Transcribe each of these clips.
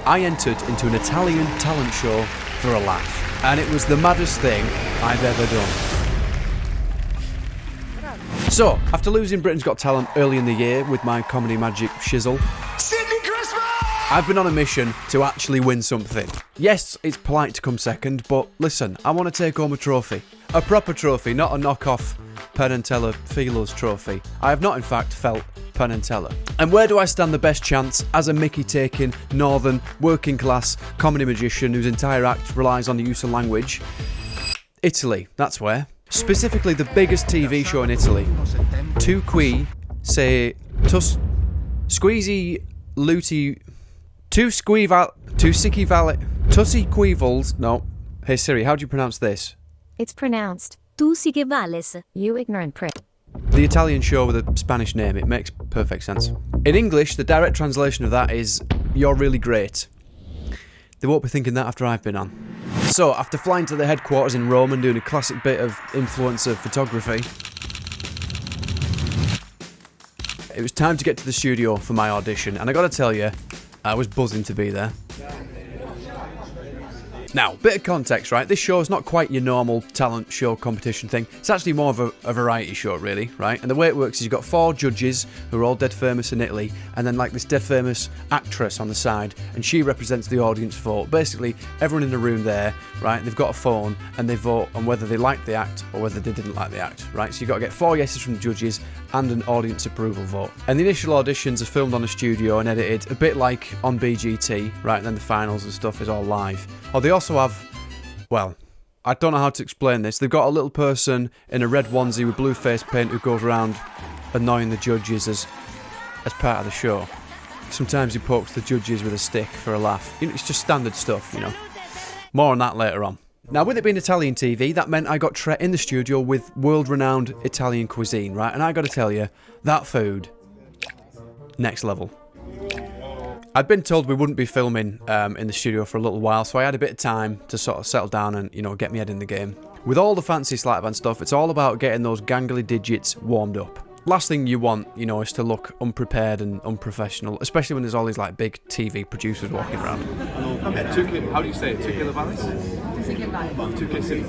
I entered into an Italian talent show for a laugh, and it was the maddest thing I've ever done. So, after losing Britain's Got Talent early in the year with my comedy magic shizzle, I've been on a mission to actually win something. Yes, it's polite to come second, but listen, I want to take home a trophy. A proper trophy, not a knockoff Penn and Teller Feelers trophy. I have not, in fact, felt Penn and Teller. And where do I stand the best chance as a Mickey-taking, northern, working-class comedy magician whose entire act relies on the use of language? Italy, that's where. Specifically the biggest TV show in Italy. Tu Si Que Vales. Tu Si Que Vales. No. Hey Siri, how do you pronounce this? It's pronounced Tu Si Que Vales, you ignorant prick. The Italian show with a Spanish name. It makes perfect sense. In English, the direct translation of that is, "You're really great." They won't be thinking that after I've been on. So, after flying to the headquarters in Rome and doing a classic bit of influencer photography, it was time to get to the studio for my audition, and I gotta tell you, I was buzzing to be there. Now, bit of context, right? This show is not quite your normal talent show competition thing. It's actually more of a variety show, really, right? And the way it works is you've got 4 judges who are all dead famous in Italy, and then like this dead famous actress on the side, and she represents the audience vote. Basically, everyone in the room there, right? They've got a phone, and they vote on whether they liked the act or whether they didn't like the act, right? So you've got to get 4 yeses from the judges and an audience approval vote. And the initial auditions are filmed on a studio and edited, a bit like on BGT, right? And then the finals and stuff is all live. Oh, they also have, well, I don't know how to explain this. They've got a little person in a red onesie with blue face paint who goes around annoying the judges as part of the show. Sometimes he pokes the judges with a stick for a laugh. You know, it's just standard stuff, you know. More on that later on. Now, with it being Italian TV, that meant I got in the studio with world-renowned Italian cuisine, right? And I got to tell you, that food, next level. I'd been told we wouldn't be filming in the studio for a little while, so I had a bit of time to sort of settle down and, you know, get my head in the game. With all the fancy sleight of hand stuff, it's all about getting those gangly digits warmed up. Last thing you want, you know, is to look unprepared and unprofessional, especially when there's all these like big TV producers walking around. How do you say it? Tu Si Que Vales? How do you say it?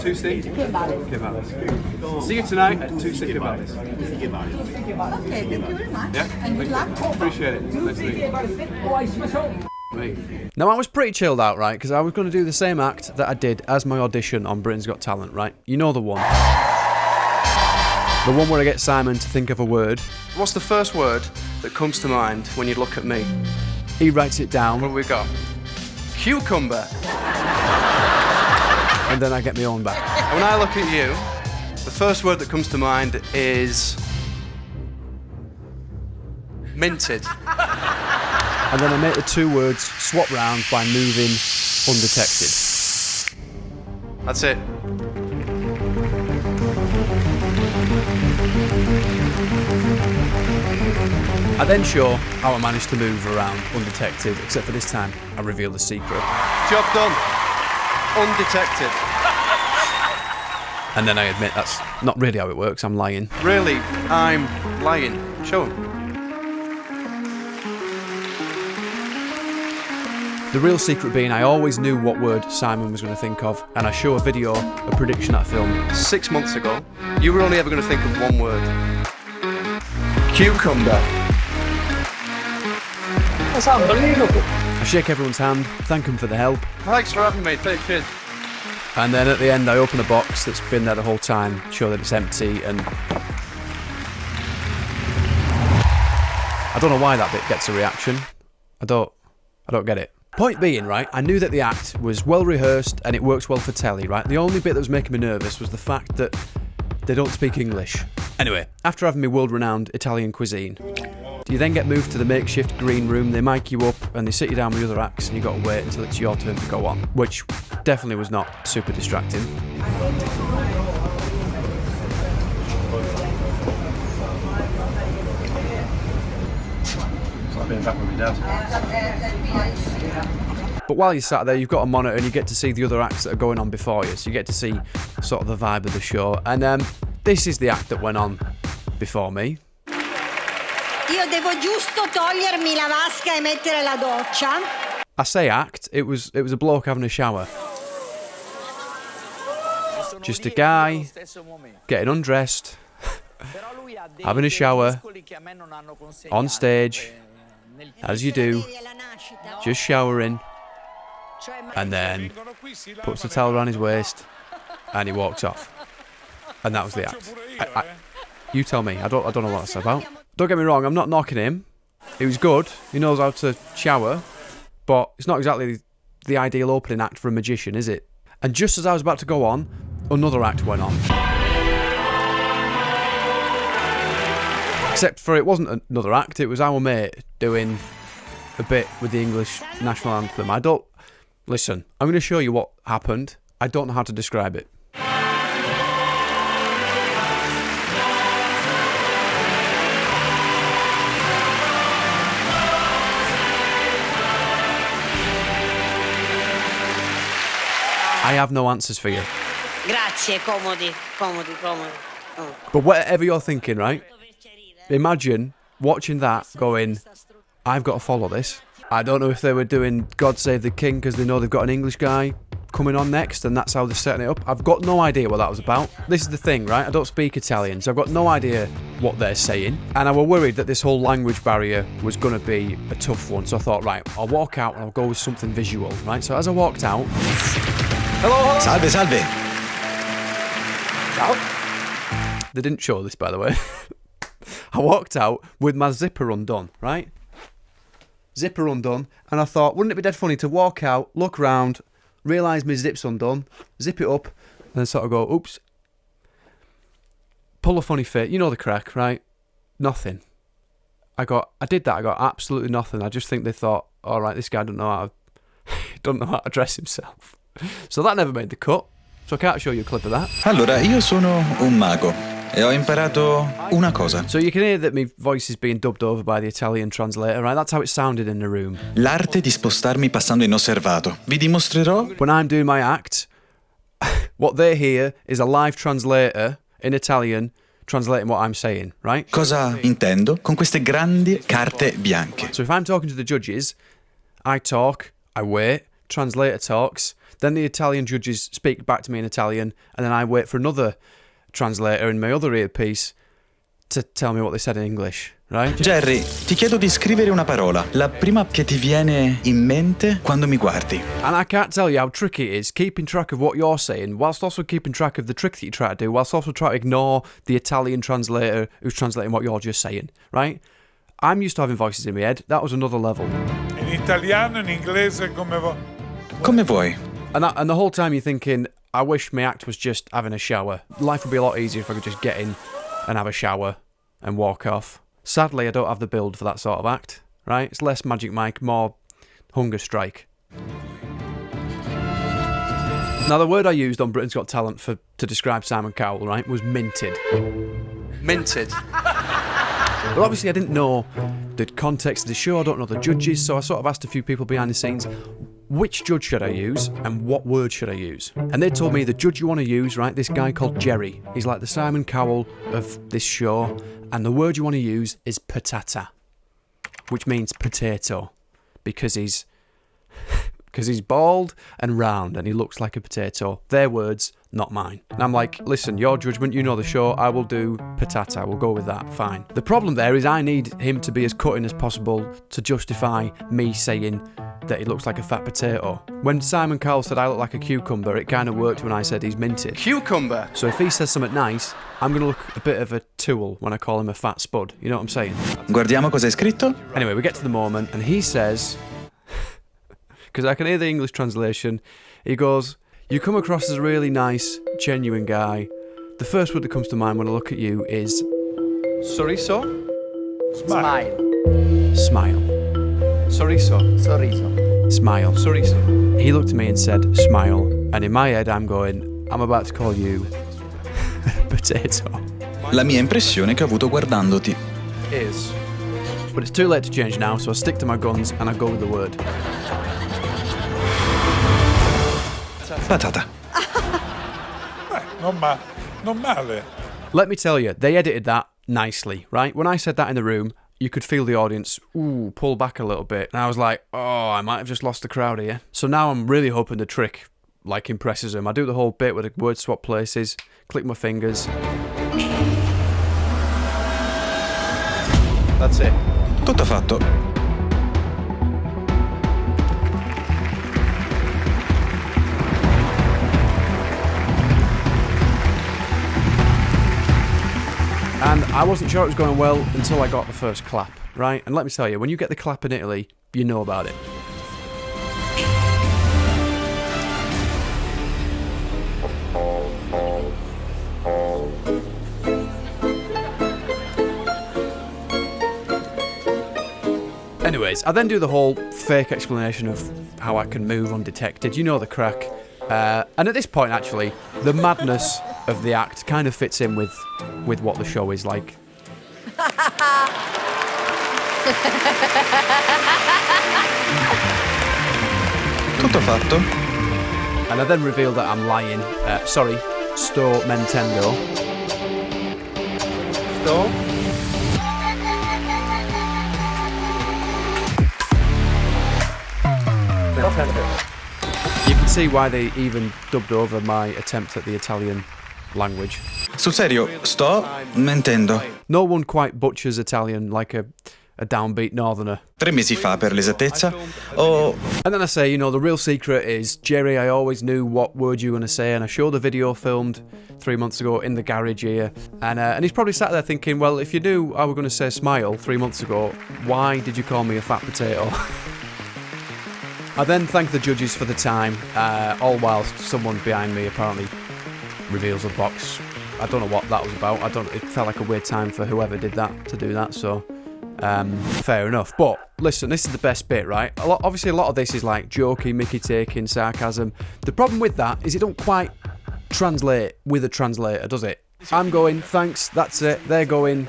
Tu Si Que Vales. See you tonight at Tu Si Que Vales. Okay, thank you very much. Yeah? And good luck. Appreciate it. Nice to meet you. Now, I was pretty chilled out, right? Because I was going to do the same act that I did as my audition on Britain's Got Talent, right? You know the one. The one where I get Simon to think of a word. What's the first word that comes to mind when you look at me? He writes it down. What have we got? Cucumber. And then I get my own back. When I look at you, the first word that comes to mind is minted. And then I make the 2 words swap round by moving undetected. That's it. I then show how I managed to move around undetected, except for this time I reveal the secret. Job done. Undetected. And then I admit that's not really how it works, I'm lying. Really, I'm lying. Show him. The real secret being I always knew what word Simon was going to think of, and I show a video, a prediction at a film. 6 months ago, you were only ever going to think of one word. Cucumber. That's unbelievable. I shake everyone's hand, thank them for the help, Thanks for having me. Take care. and then at the end I open a box that's been there the whole time, show that it's empty, and I don't know why that bit gets a reaction. I don't get it. Point being, right, I knew that the act was well rehearsed and it works well for telly, right? The only bit that was making me nervous was the fact that they don't speak English. Anyway, after having me world-renowned Italian cuisine, you then get moved to the makeshift green room, they mic you up and they sit you down with the other acts and you got to wait until it's your turn to go on, which definitely was not super distracting. But while you're sat there, you've got a monitor and you get to see the other acts that are going on before you, so you get to see sort of the vibe of the show. And this is the act that went on before me. Io devo giusto togliermi la vasca e mettere la doccia. I say act, it was a bloke having a shower. Just a guy getting undressed, having a shower, on stage, as you do, just showering, and then puts the towel around his waist, and he walks off. And that was the act. You tell me, I don't know what that's about. Don't get me wrong, I'm not knocking him. He was good, he knows how to shower, but it's not exactly the ideal opening act for a magician, is it? And just as I was about to go on, another act went on. Except for it wasn't another act, it was our mate doing a bit with the English national anthem. Listen, I'm going to show you what happened. I don't know how to describe it. I have no answers for you. Grazie, comodi. But whatever you're thinking, right? Imagine watching that going, I've got to follow this. I don't know if they were doing God Save the King because they know they've got an English guy coming on next and that's how they're setting it up. I've got no idea what that was about. This is the thing, right? I don't speak Italian, so I've got no idea what they're saying. And I was worried that this whole language barrier was going to be a tough one. So I thought, right, I'll walk out and I'll go with something visual, right? So as I walked out... Hello. Salve, salve. Ciao. They didn't show this, by the way. I walked out with my zipper undone, right? Zipper undone. And I thought, wouldn't it be dead funny to walk out, look round, realise my zip's undone, zip it up, and then sort of go, oops. Pull a funny fit. You know the crack, right? Nothing. I did that. I got absolutely nothing. I just think they thought, all right, this guy doesn't know how to dress himself. So that never made the cut. So I can't show you a clip of that. Allora, io sono un mago e ho imparato una cosa. So you can hear that my voice is being dubbed over by the Italian translator, right? That's how it sounded in the room. L'arte di spostarmi passando inosservato. Vi dimostrerò. When I'm doing my act, what they hear is a live translator in Italian translating what I'm saying, right? Cosa intendo con queste grandi carte bianche? So if I'm talking to the judges, I talk, I wait, translator talks, then the Italian judges speak back to me in Italian, and then I wait for another translator in my other earpiece to tell me what they said in English, right? Jerry, ti chiedo di scrivere una parola, la prima che ti viene in mente quando mi guardi. And I can't tell you how tricky it is keeping track of what you're saying, whilst also keeping track of the trick that you try to do, whilst also trying to ignore the Italian translator who's translating what you're just saying, right? I'm used to having voices in my head. That was another level. In italiano, in inglese, Come vuoi. And the whole time you're thinking, I wish my act was just having a shower. Life would be a lot easier if I could just get in and have a shower and walk off. Sadly, I don't have the build for that sort of act, right? It's less Magic Mike, more Hunger Strike. Now, the word I used on Britain's Got Talent to describe Simon Cowell, right, was minted. Minted. But obviously I didn't know the context of the show, I don't know the judges, so I sort of asked a few people behind the scenes, which judge should I use and what word should I use? And they told me the judge you want to use, right, this guy called Jerry, he's like the Simon Cowell of this show, and the word you want to use is patata, which means potato, because he's bald and round and he looks like a potato. Their words, not mine. And I'm like, listen, your judgment, you know the show, I will do patata, we'll go with that, fine. The problem there is I need him to be as cutting as possible to justify me saying that he looks like a fat potato. When Simon Cowell said I look like a cucumber, it kind of worked when I said he's minted. Cucumber. So if he says something nice, I'm going to look a bit of a tool when I call him a fat spud. You know what I'm saying? Guardiamo cosa è scritto. Anyway, we get to the moment and he says, because I can hear the English translation, he goes, you come across as a really nice, genuine guy. The first word that comes to mind when I look at you is sorriso? smile. Smile. Sorriso. Sorriso. Smile. Sorriso. He looked at me and said, smile. And in my head, I'm going, I'm about to call you potato. La mia impressione che ho avuto guardandoti. Is. But it's too late to change now, so I stick to my guns and I go with the word. Patata. Non male. Let me tell you, they edited that nicely, right? When I said that in the room, you could feel the audience, pull back a little bit. And I was like, oh, I might have just lost the crowd here. So now I'm really hoping the trick, like, impresses them. I do the whole bit where the word swap places, click my fingers. That's it. Tutto fatto. And I wasn't sure it was going well until I got the first clap, right? And let me tell you, when you get the clap in Italy, you know about it. Anyways, I then do the whole fake explanation of how I can move undetected. You know the crack. And at this point, actually, the madness of the act kind of fits in with what the show is like. Tutto fatto. And I then reveal that I'm lying. Sorry, sto mentendo. Sto? You can see why they even dubbed over my attempt at the Italian language. Sul serio, sto mentendo. No one quite butchers Italian like a downbeat northerner. 3 mesi fa, per l'esattezza, ho... And then I say, you know, the real secret is, Jerry, I always knew what word you were going to say, and I showed the video filmed 3 months ago in the garage here, and he's probably sat there thinking, well, if you knew I were going to say smile 3 months ago, why did you call me a fat potato? I then thank the judges for the time, all whilst someone behind me apparently reveals a box. I don't know what that was about. It felt like a weird time for whoever did that to do that, so fair enough. But listen, this is the best bit, right? Obviously a lot of this is like jokey, mickey taking, sarcasm. The problem with that is it don't quite translate with a translator, does it? I'm going, thanks, that's it. They're going,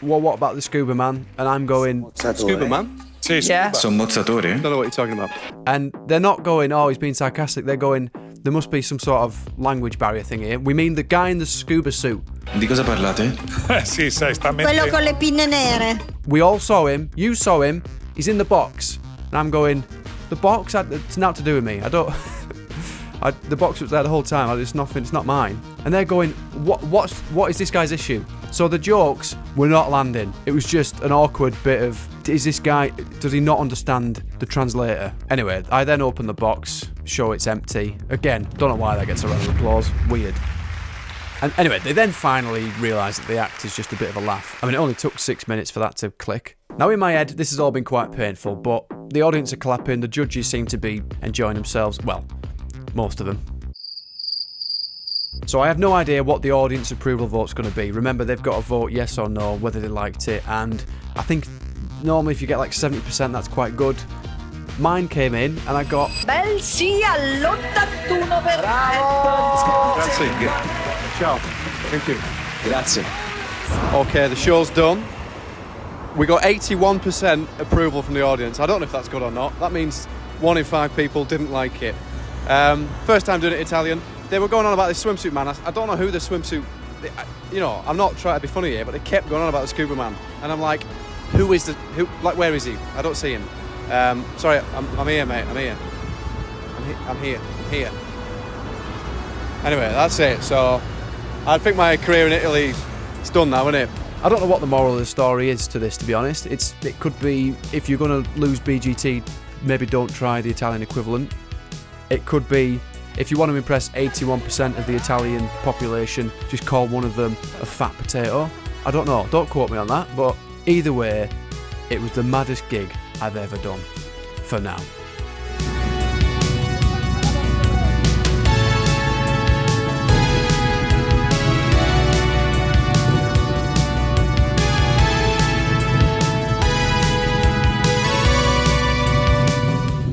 well, what about the scuba man? And I'm going, Scuba man? Yeah. Sommozzatori? Don't know what you're talking about. and they're not going, oh, he's being sarcastic. They're going, there must be some sort of language barrier thing here. We mean the guy in the scuba suit. Di cosa parlate? Sì, sai, sta Quello con le pinne nere. We all saw him. You saw him. He's in the box. And I'm going, the box? It's not to do with me. I don't... the box was there the whole time. It's nothing. It's not mine. And they're going, what is this guy's issue? So the jokes were not landing. It was just an awkward bit of, is this guy, does he not understand the translator? Anyway, I then open the box, show it's empty. Again, don't know why that gets a round of applause. Weird. And anyway, they then finally realise that the act is just a bit of a laugh. I mean, it only took 6 minutes for that to click. Now, in my head, this has all been quite painful, but the audience are clapping, the judges seem to be enjoying themselves. Well, most of them. So I have no idea what the audience approval vote's going to be. Remember, they've got to vote yes or no, whether they liked it, and I think normally if you get like 70%, that's quite good. Mine came in, and I got... Bel sì all'81%. Grazie. Ciao. Thank you. Grazie. Okay, the show's done. We got 81% approval from the audience. I don't know if that's good or not. That means 1 in 5 people didn't like it. First time doing it Italian. They were going on about this swimsuit man. I don't know who the swimsuit... You know, I'm not trying to be funny here, but they kept going on about the scuba man. And I'm like, who is the... Like, where is he? I don't see him. Sorry, I'm here, mate. I'm here. Anyway, that's it. So, I think my career in Italy is done now, isn't it? I don't know what the moral of the story is to this, to be honest. It could be, if you're going to lose BGT, maybe don't try the Italian equivalent. It could be, if you want to impress 81% of the Italian population, just call one of them a fat potato. I don't know, don't quote me on that, but either way, it was the maddest gig I've ever done, for now.